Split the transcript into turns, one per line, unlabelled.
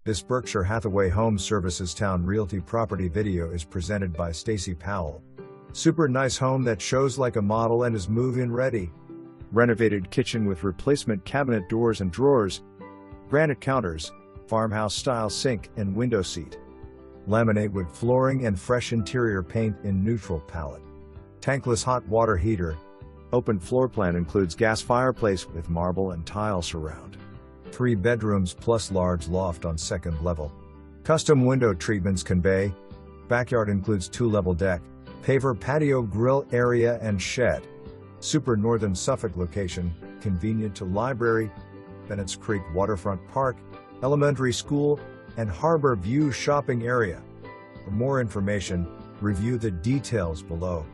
This Berkshire Hathaway Home Services Towne Realty property video is presented by Stacy Powell. Super nice home that shows like a model and is move-in ready. Renovated kitchen with replacement cabinet doors and drawers, granite counters, farmhouse style sink and window seat. Laminate wood flooring and fresh interior paint in neutral palette. Tankless hot water heater. Open floor plan includes gas fireplace with marble and tile surround. 3 bedrooms plus large loft on second level. Custom window treatments convey. Backyard includes 2-level deck, paver patio grill area and shed. Super Northern Suffolk location, convenient to library, Bennett's Creek Waterfront Park, elementary school, and Harbor View shopping area. For more information, review the details below.